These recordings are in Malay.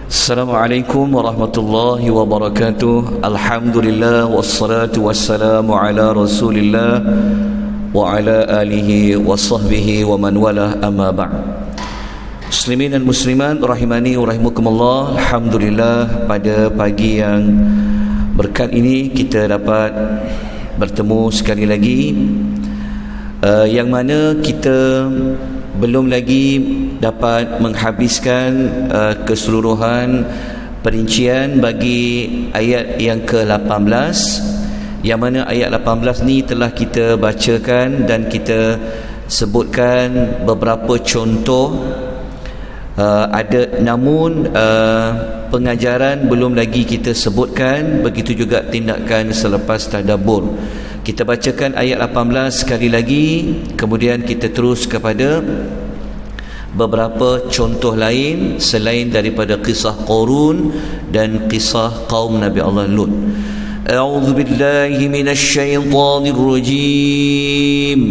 Assalamualaikum warahmatullahi wabarakatuh. Alhamdulillah wassalatu wassalamu ala Rasulillah wa ala alihi wa sahbihi wa man wala, amma ba'd. Muslimin dan muslimat rahimani wa rahimakumullah. Alhamdulillah, pada pagi yang berkat ini kita dapat bertemu sekali lagi, yang mana kita belum lagi dapat menghabiskan keseluruhan perincian bagi ayat yang ke-18, yang mana ayat 18 ni telah kita bacakan dan kita sebutkan beberapa contoh. Namun pengajaran belum lagi kita sebutkan, begitu juga tindakan selepas tadabbur. Kita bacakan ayat 18 sekali lagi, kemudian kita terus kepada beberapa contoh lain selain daripada kisah Qarun dan kisah kaum Nabi Allah Lut. A'udzu billahi minasy syaithanir rajim.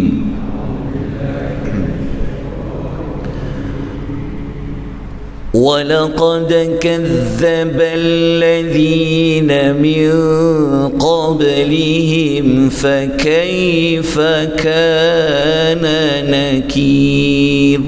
وَلَقَدْ كَذَّبَ الَّذِينَ مِنْ قَبْلِهِمْ فَكَيْفَ كَانَ نَكِيرٌ.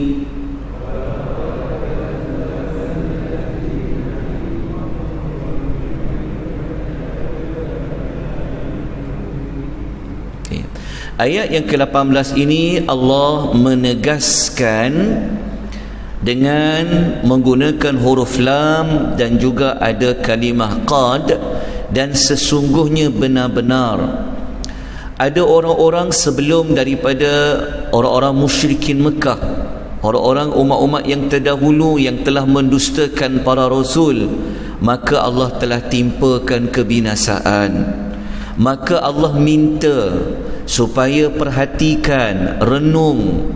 Ayat yang ke-18 ini Allah menegaskan dengan menggunakan huruf lam dan juga ada kalimah qad, dan sesungguhnya benar-benar ada orang-orang sebelum daripada orang-orang musyrikin Mekah, orang-orang umat-umat yang terdahulu yang telah mendustakan para rasul, maka Allah telah timpakan kebinasaan. Maka Allah minta supaya perhatikan, renung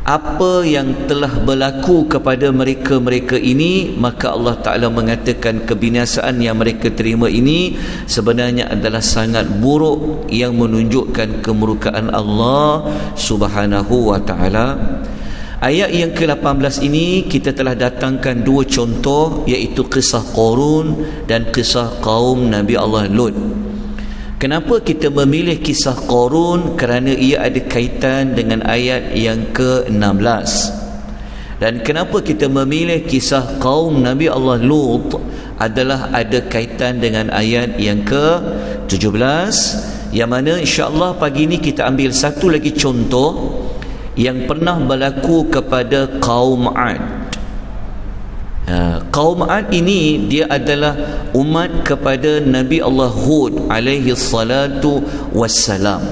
apa yang telah berlaku kepada mereka-mereka ini. Maka Allah Ta'ala mengatakan kebinasaan yang mereka terima ini sebenarnya adalah sangat buruk, yang menunjukkan kemurkaan Allah Subhanahu wa Ta'ala. Ayat yang ke-18 ini kita telah datangkan dua contoh, iaitu kisah Qarun dan kisah kaum Nabi Allah Lut. Kenapa kita memilih kisah Qarun? Kerana ia ada kaitan dengan ayat yang ke-16. Dan kenapa kita memilih kisah kaum Nabi Allah Lut? Adalah ada kaitan dengan ayat yang ke-17, yang mana insya-Allah pagi ini kita ambil satu lagi contoh yang pernah berlaku kepada kaum Ad. Kaum Ad ini dia adalah umat kepada Nabi Allah Hud alaihi salatu wassalam.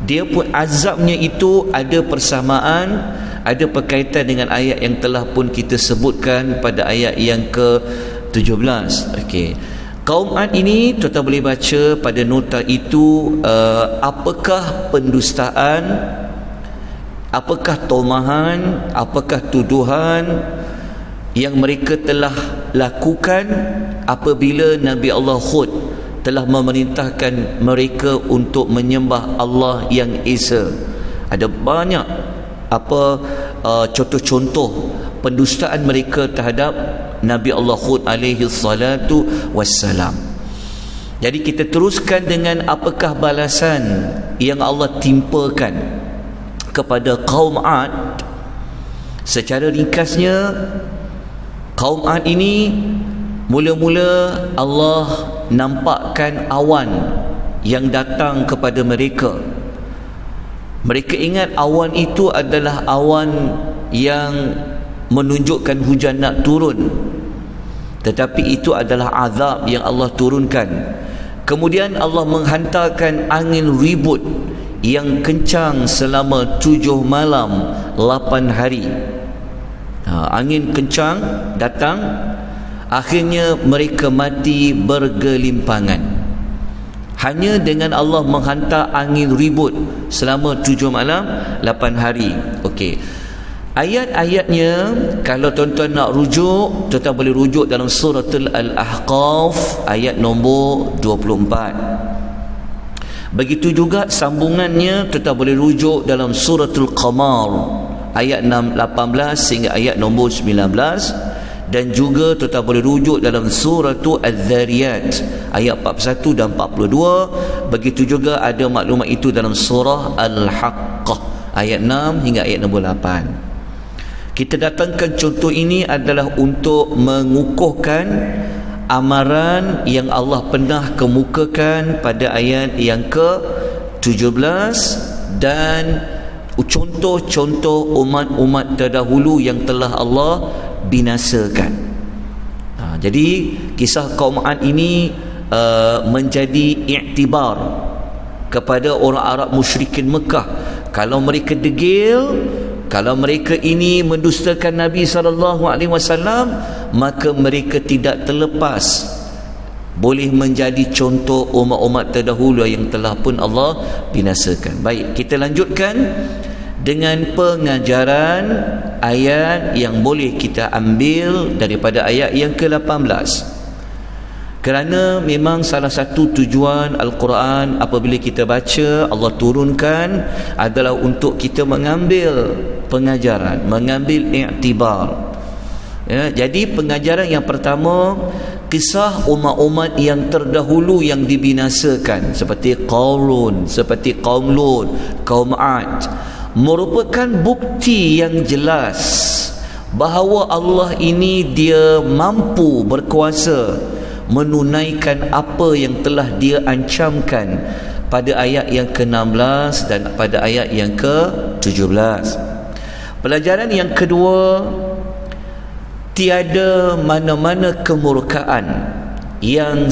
Dia pun azabnya itu ada persamaan, ada berkaitan dengan ayat yang telah pun kita sebutkan pada ayat yang ke-17. Okey. Kaum Ad ini tuan-tuan boleh baca pada nota itu, apakah pendustaan, apakah tomahan, apakah tuduhan yang mereka telah lakukan apabila Nabi Allah Hud telah memerintahkan mereka untuk menyembah Allah yang Esa. Ada banyak contoh-contoh pendustaan mereka terhadap Nabi Allah Hud alaihi salatu wassalam. Jadi kita teruskan dengan apakah balasan yang Allah timpakan kepada kaum Ad. Secara ringkasnya, kaum Ad ini mula-mula Allah nampakkan awan yang datang kepada mereka. Mereka ingat awan itu adalah awan yang menunjukkan hujan nak turun, tetapi itu adalah azab yang Allah turunkan. Kemudian Allah menghantarkan angin ribut yang kencang selama 7 malam 8 hari. Angin kencang datang, akhirnya mereka mati bergelimpangan. Hanya dengan Allah menghantar angin ribut selama 7 malam 8 hari. Okey. Ayat-ayatnya kalau tuan-tuan nak rujuk, tuan-tuan boleh rujuk dalam surah Al-Ahqaf ayat nombor 24. Begitu juga sambungannya tuan-tuan boleh rujuk dalam suratul Qamar ayat 18 sehingga ayat nombor 19, dan juga tuan boleh rujuk dalam surah Az-Zariyat ayat 41 dan 42. Begitu juga ada maklumat itu dalam surah Al-Haqqah ayat 6 hingga ayat nombor 8. Kita datangkan contoh ini adalah untuk mengukuhkan amaran yang Allah pernah kemukakan pada ayat yang ke-17 dan contoh-contoh umat-umat terdahulu yang telah Allah binasakan. Jadi kisah kaum Ad ini menjadi iktibar kepada orang Arab musyrikin Mekah. Kalau mereka degil, kalau mereka ini mendustakan Nabi SAW, maka mereka tidak terlepas boleh menjadi contoh umat-umat terdahulu yang telah pun Allah binasakan. Baik, kita lanjutkan dengan pengajaran ayat yang boleh kita ambil daripada ayat yang ke-18. Kerana memang salah satu tujuan Al-Quran apabila kita baca, Allah turunkan adalah untuk kita mengambil pengajaran, mengambil iktibar. Ya, jadi pengajaran yang pertama, kisah umat-umat yang terdahulu yang dibinasakan seperti Qarun, seperti kaum Lut, kaum Ad, merupakan bukti yang jelas bahawa Allah ini dia mampu berkuasa menunaikan apa yang telah dia ancamkan pada ayat yang ke-16 dan pada ayat yang ke-17. Pelajaran yang kedua, tiada mana-mana kemurkaan yang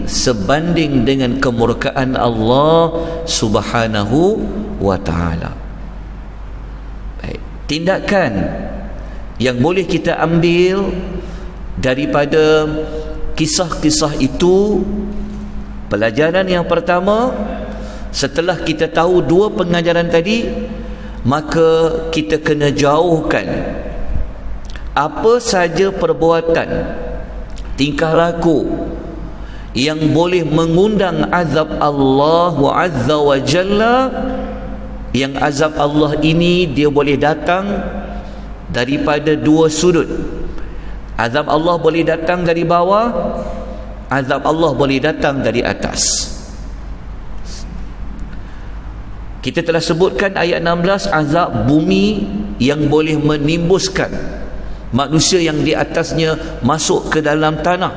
sebanding dengan kemurkaan Allah Subhanahu wa ta'ala. Baik, tindakan yang boleh kita ambil daripada kisah-kisah itu, pelajaran yang pertama, setelah kita tahu dua pengajaran tadi, maka kita kena jauhkan apa saja perbuatan, tingkah laku yang boleh mengundang azab Allah Azza wa Jalla, yang azab Allah ini dia boleh datang daripada dua sudut. Azab Allah boleh datang dari bawah, azab Allah boleh datang dari atas. Kita telah sebutkan ayat 16, azab bumi yang boleh menimbuskan manusia yang di atasnya masuk ke dalam tanah.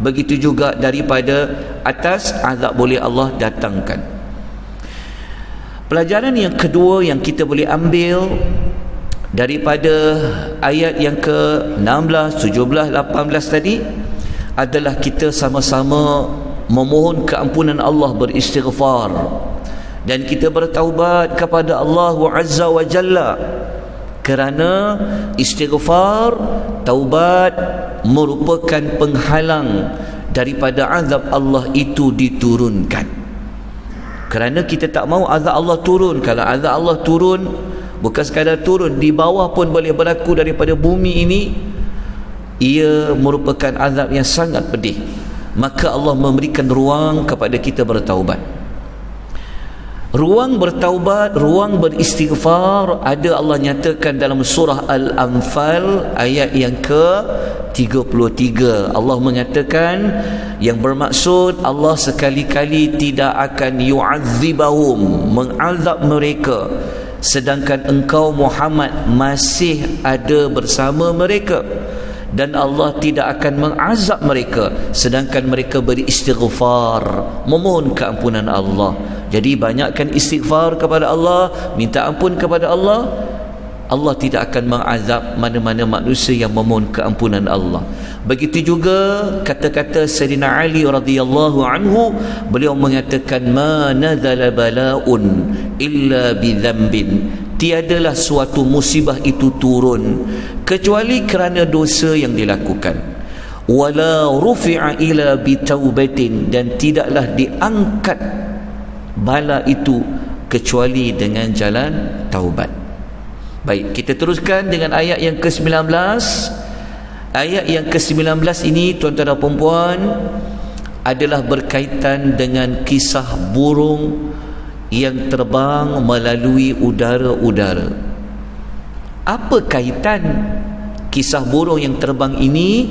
Begitu juga daripada atas, azab boleh Allah datangkan. Pelajaran yang kedua yang kita boleh ambil daripada ayat yang ke-16, 17, 18 tadi adalah kita sama-sama memohon keampunan Allah, beristighfar, dan kita bertaubat kepada Allah Azza wa Jalla. Kerana istighfar, taubat merupakan penghalang daripada azab Allah itu diturunkan. Kerana kita tak mahu azab Allah turun. Kalau azab Allah turun, bukan sekadar turun, di bawah pun boleh berlaku daripada bumi ini, ia merupakan azab yang sangat pedih. Maka Allah memberikan ruang kepada kita bertaubat. Ruang bertaubat, ruang beristighfar ada Allah nyatakan dalam surah Al-Anfal ayat yang ke-33. Allah mengatakan, yang bermaksud Allah sekali-kali tidak akan yu'adzibahum, mengazab mereka sedangkan engkau Muhammad masih ada bersama mereka, dan Allah tidak akan mengazab mereka sedangkan mereka beristighfar, memohon keampunan Allah. Jadi banyakkan istighfar kepada Allah, minta ampun kepada Allah. Allah tidak akan mengazab mana-mana manusia yang memohon keampunan Allah. Begitu juga kata-kata Sayyidina Ali radhiyallahu anhu, beliau mengatakan, ma nazala bala'un illa bidzambin, tiadalah suatu musibah itu turun kecuali kerana dosa yang dilakukan. Wala rufi'a ila bitaubatin, dan tidaklah diangkat bala itu kecuali dengan jalan taubat. Baik, kita teruskan dengan ayat yang ke-19. Ayat yang ke-19 ini, tuan-tuan dan puan-puan, adalah berkaitan dengan kisah burung yang terbang melalui udara-udara. Apa kaitan kisah burung yang terbang ini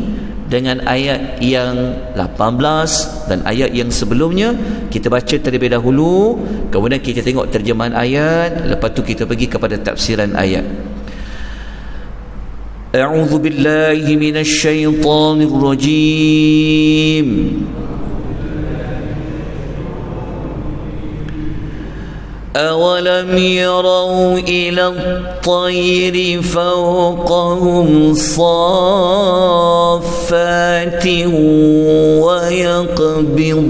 dengan ayat yang 18 dan ayat yang sebelumnya. Kita baca terlebih dahulu, kemudian kita tengok terjemahan ayat, lepas tu kita pergi kepada tafsiran ayat. A'udzu billahi minasy syaithanir rajim. أَوَلَمْ يَرَوْا إِلَى الطَّيْرِ فَوْقَهُمْ صَافَّاتٍ وَيَقْبِضْنَ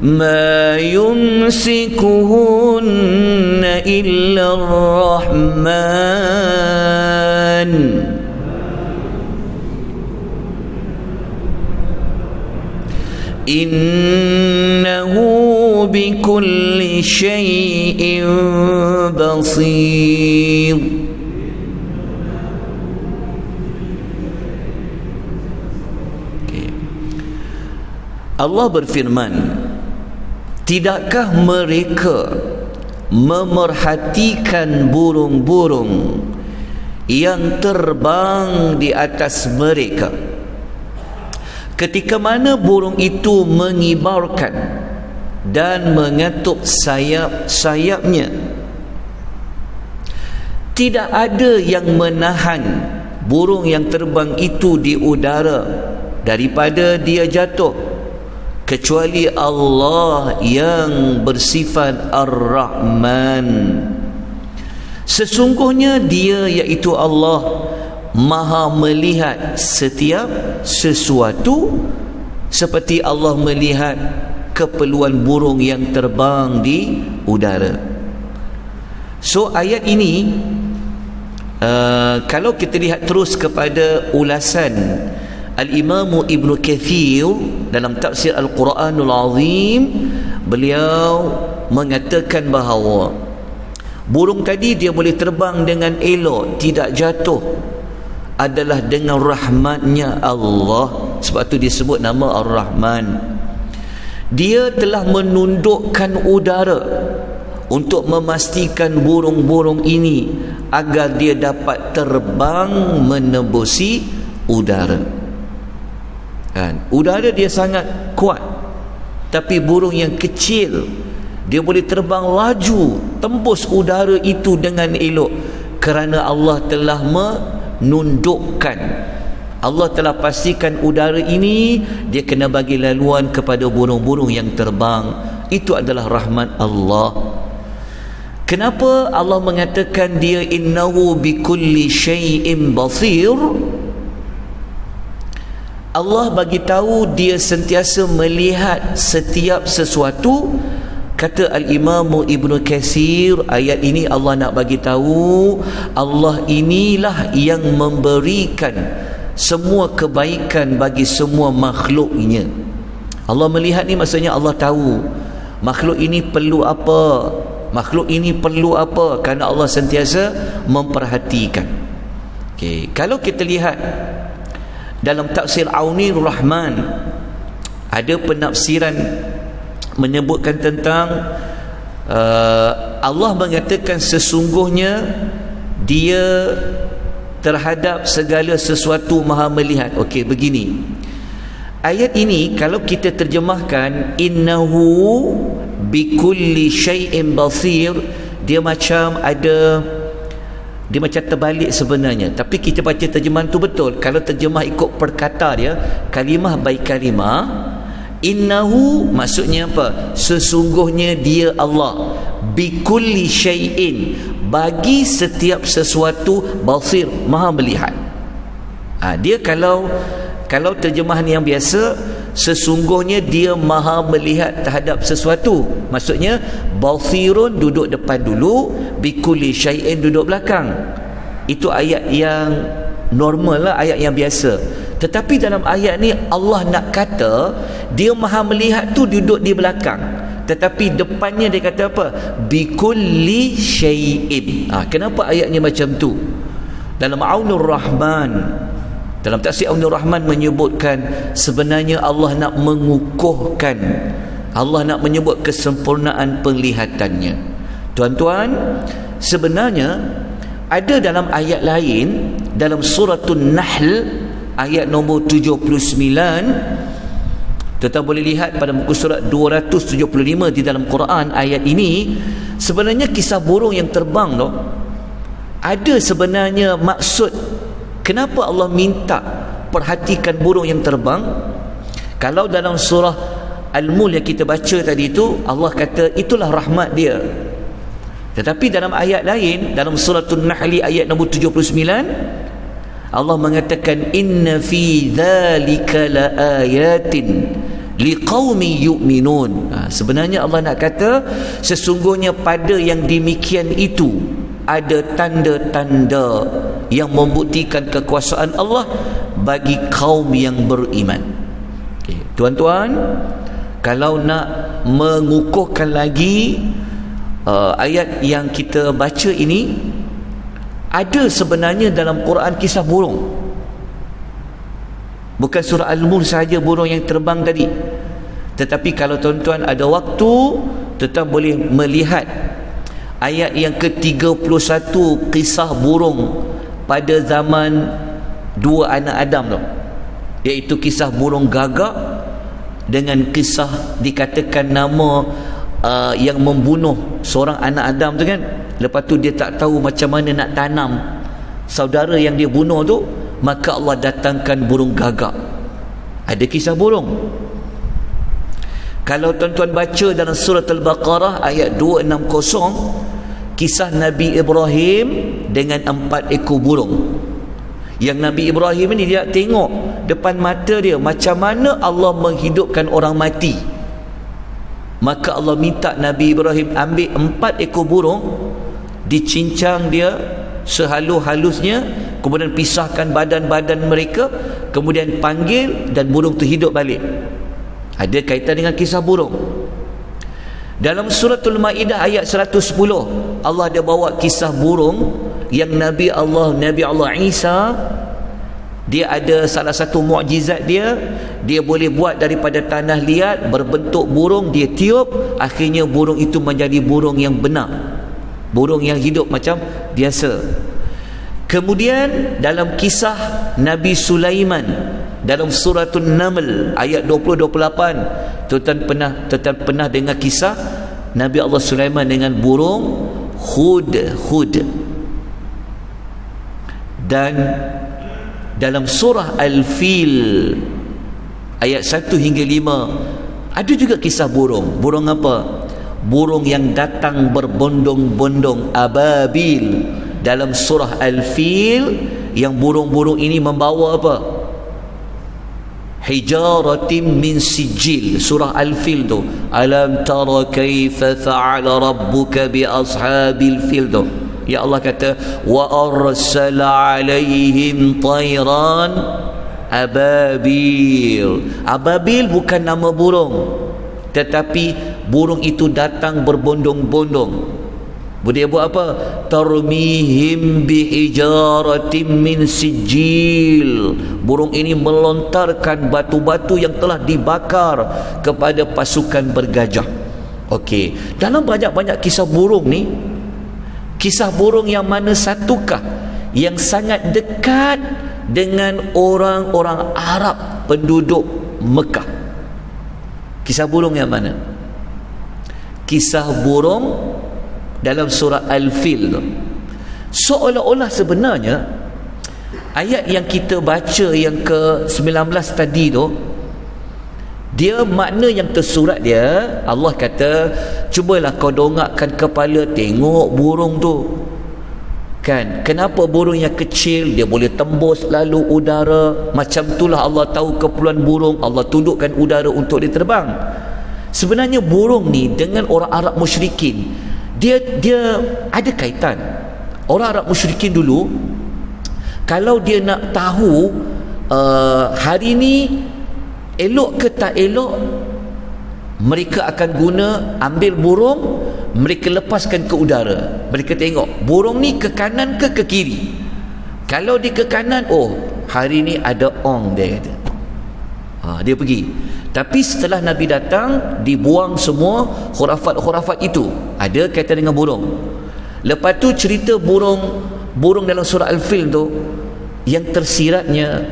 مَا يُمْسِكُهُنَّ إِلَّا الرَّحْمَنُ innahu bikulli syai'in basir. Allah berfirman, tidakkah mereka memerhatikan burung-burung yang terbang di atas mereka ketika mana burung itu mengibarkan dan mengetuk sayap-sayapnya? Tidak ada yang menahan burung yang terbang itu di udara daripada dia jatuh, kecuali Allah yang bersifat Ar-Rahman. Sesungguhnya dia, iaitu Allah, Maha melihat setiap sesuatu seperti Allah melihat keperluan burung yang terbang di udara. So ayat ini, kalau kita lihat terus kepada ulasan Al-Imam Ibn Kathir dalam tafsir Al-Quranul Azim, beliau mengatakan bahawa burung tadi dia boleh terbang dengan elok, tidak jatuh, adalah dengan rahmatnya Allah. Sebab tu disebut nama Ar-Rahman. Dia telah menundukkan udara untuk memastikan burung-burung ini agar dia dapat terbang menembusi udara. Udara dia sangat kuat, tapi burung yang kecil dia boleh terbang laju tembus udara itu dengan elok, kerana Allah telah menundukkan, Allah telah pastikan udara ini dia kena bagi laluan kepada burung-burung yang terbang. Itu adalah rahmat Allah. Kenapa Allah mengatakan dia innahu bikulli syai'in basir? Allah bagi tahu dia sentiasa melihat setiap sesuatu. Kata Al-Imam Ibn Kathir, ayat ini Allah nak bagi tahu Allah inilah yang memberikan semua kebaikan bagi semua makhluknya. Allah melihat ni maksudnya Allah tahu makhluk ini perlu apa, makhluk ini perlu apa, kerana Allah sentiasa memperhatikan. Okay. Kalau kita lihat dalam tafsir Aunir Rahman, ada penafsiran menyebutkan tentang Allah mengatakan sesungguhnya dia terhadap segala sesuatu maha melihat. Okey, begini. Ayat ini kalau kita terjemahkan innahu bikulli syai'in basir, dia macam terbalik sebenarnya. Tapi kita baca terjemahan tu betul. Kalau terjemah ikut perkata dia, kalimah by kalimah, innahu maksudnya apa? Sesungguhnya dia Allah, bikulli syai'in, bagi setiap sesuatu, basir, maha melihat. Dia kalau terjemahan yang biasa, sesungguhnya dia maha melihat terhadap sesuatu, maksudnya basirun duduk depan dulu, bikulli syai'in duduk belakang. Itu ayat yang normal lah, ayat yang biasa. Tetapi dalam ayat ni Allah nak kata dia maha melihat tu duduk di belakang, tetapi depannya dia kata apa? Bikulli syai'in. Kenapa ayatnya macam tu? Dalam Aunur Rahman, dalam tafsir Aunur Rahman menyebutkan sebenarnya Allah nak mengukuhkan Allah nak menyebut kesempurnaan penglihatannya. Tuan-tuan, sebenarnya ada dalam ayat lain, dalam suratul Nahl ayat nombor 79, tuan-tuan boleh lihat pada muka surat 275 di dalam Quran. Ayat ini sebenarnya kisah burung yang terbang tu, ada sebenarnya maksud kenapa Allah minta perhatikan burung yang terbang. Kalau dalam surah Al-Mulk yang kita baca tadi itu, Allah kata itulah rahmat dia. Tetapi dalam ayat lain, dalam suratul Nahl ayat nombor 79, Allah mengatakan inna fi dzalika laayatin liqaumin yu'minun. Sebenarnya Allah nak kata sesungguhnya pada yang demikian itu ada tanda-tanda yang membuktikan kekuasaan Allah bagi kaum yang beriman. Okay. Tuan-tuan, kalau nak mengukuhkan lagi ayat yang kita baca ini, ada sebenarnya dalam Quran kisah burung. Bukan surah Al-Mulk sahaja burung yang terbang tadi, tetapi kalau tuan-tuan ada waktu, tuan-tuan boleh melihat ayat yang ke-31 kisah burung pada zaman dua anak Adam tu, iaitu kisah burung gagak dengan kisah dikatakan nama yang membunuh seorang anak Adam tu kan. Lepas tu dia tak tahu macam mana nak tanam saudara yang dia bunuh tu, maka Allah datangkan burung gagak. Ada kisah burung. Kalau tuan-tuan baca dalam surah Al-Baqarah ayat 260, kisah Nabi Ibrahim dengan 4 ekor burung. Yang Nabi Ibrahim ni dia tengok depan mata dia macam mana Allah menghidupkan orang mati. Maka Allah minta Nabi Ibrahim ambil 4 ekor burung, dicincang dia sehalus-halusnya, kemudian pisahkan badan-badan mereka, kemudian panggil dan burung tu hidup balik. Ada kaitan dengan kisah burung. Dalam suratul Maidah ayat 110, Allah ada bawa kisah burung yang Nabi Allah Isa, dia ada salah satu mukjizat dia boleh buat daripada tanah liat berbentuk burung, dia tiup, akhirnya burung itu menjadi burung yang benar, burung yang hidup macam biasa. Kemudian dalam kisah Nabi Sulaiman dalam suratul Naml ayat 20-28, tuan-tuan pernah dengar kisah Nabi Allah Sulaiman dengan burung Hud. Dan dalam surah Al-Fil ayat 1 hingga 5 ada juga kisah burung. Burung apa? Burung yang datang berbondong-bondong, ababil. Dalam surah Al-Fil, yang burung-burung ini membawa apa? Hijaratim min sijil. Surah Al-Fil tu, alam tara kaifa fa'ala rabbuka bi ashabil fil tu. Ya Allah kata wa arsala alaihim tayran ababil. Ababil bukan nama burung, tetapi burung itu datang berbondong-bondong. Dia buat apa? Tarmihim bihijaratim min sijil. Burung ini melontarkan batu-batu yang telah dibakar kepada pasukan bergajah. Okey, dalam banyak-banyak kisah burung ni, kisah burung yang mana satukah yang sangat dekat dengan orang-orang Arab penduduk Mekah? Kisah burung yang mana? Kisah burung dalam surah Al-Fil tu. Seolah-olah sebenarnya ayat yang kita baca yang ke-19 tadi tu, dia makna yang tersurat dia, Allah kata cubalah kau dongakkan kepala tengok burung tu kan. Kenapa burung yang kecil dia boleh tembus lalu udara? Macam itulah Allah tahu keperluan burung, Allah tundukkan udara untuk dia terbang. Sebenarnya burung ni dengan orang Arab musyrikin, dia ada kaitan. Orang Arab musyrikin dulu, kalau dia nak tahu hari ni elok ke tak elok, mereka akan ambil burung, mereka lepaskan ke udara, mereka tengok burung ni ke kanan ke kiri. Kalau dia ke kanan, oh hari ni ada ong, dia kata. Dia pergi. Tapi setelah Nabi datang, dibuang semua khurafat-khurafat itu. Ada kaitan dengan burung. Lepas tu cerita burung dalam surah Al-Fil tu, yang tersiratnya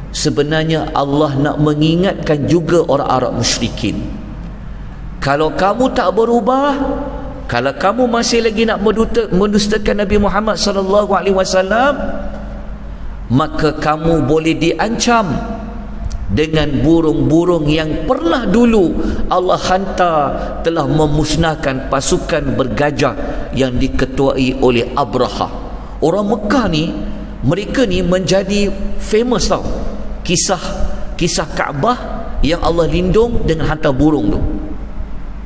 sebenarnya Allah nak mengingatkan juga orang Arab musyrikin. Kalau kamu tak berubah, kalau kamu masih lagi nak mendustakan Nabi Muhammad sallallahu alaihi wasallam, maka kamu boleh diancam dengan burung-burung yang pernah dulu Allah hantar telah memusnahkan pasukan bergajah yang diketuai oleh Abraha. Orang Mekah ni, mereka ni menjadi famous tau. Kisah Kaabah yang Allah lindung dengan hantar burung tu.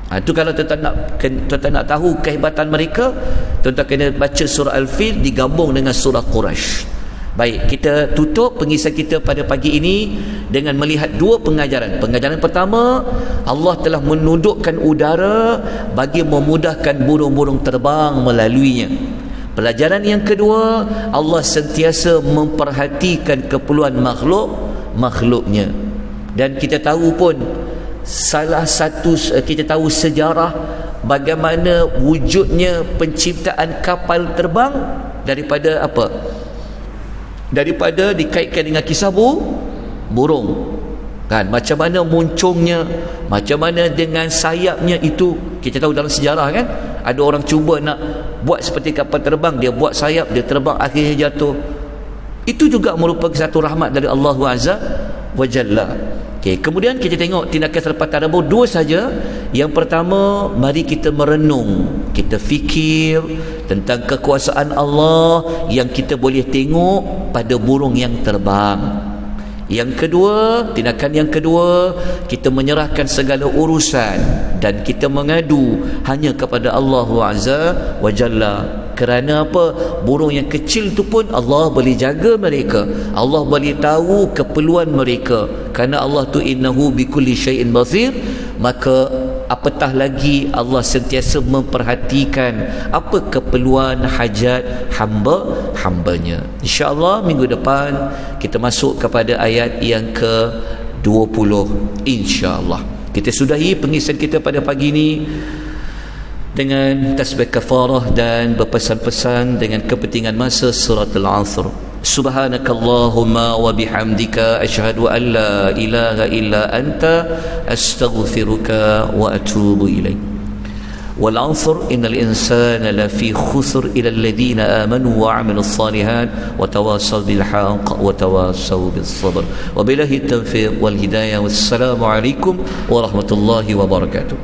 Itu kalau tuan-tuan nak tahu kehebatan mereka, tuan-tuan kena baca surah Al-Fil digabung dengan surah Quraisy. Baik, kita tutup pengisah kita pada pagi ini dengan melihat dua pengajaran. Pengajaran pertama, Allah telah menundukkan udara bagi memudahkan burung-burung terbang melaluinya. Pelajaran yang kedua, Allah sentiasa memperhatikan keperluan makhluknya. Dan kita tahu pun, salah satu kita tahu sejarah bagaimana wujudnya penciptaan kapal terbang daripada apa? Daripada dikaitkan dengan kisah burung. Kan, macam mana muncungnya, macam mana dengan sayapnya itu. Kita tahu dalam sejarah kan, ada orang cuba nak buat seperti kapal terbang, dia buat sayap, dia terbang, akhirnya jatuh. Itu juga merupakan satu rahmat dari Allah Azza wa Jalla. Okay, kemudian kita tengok tindakan selepas tadabbur dua saja. Yang pertama, mari kita merenung, kita fikir tentang kekuasaan Allah yang kita boleh tengok pada burung yang terbang. Yang kedua, tindakan yang kedua, kita menyerahkan segala urusan dan kita mengadu hanya kepada Allah Azza wa Jalla. Kerana apa? Burung yang kecil tu pun Allah boleh jaga mereka, Allah boleh tahu keperluan mereka. Kerana Allah tu innahu bikulli syai'in basir. Maka apatah lagi Allah sentiasa memperhatikan apa keperluan hajat hamba-hambanya. InsyaAllah minggu depan kita masuk kepada ayat yang ke-20, insyaAllah. Kita sudahi pengisian kita pada pagi ini dengan tasbih kafarah dan berpesan-pesan dengan kepentingan masa surat Al-Asr. Subhanakallahumma wa bihamdika asyhadu an la ilaha illa anta astaghfiruka wa atubu ilaik. Wal 'asr innal insana lafi khusr illa alladhina amanu wa 'amilus salihat wa tawassaw bil haqq wa tawassaw bis sabr. Wabillahi taufiq wal hidayah. Wassalamu alaikum warahmatullahi wabarakatuh.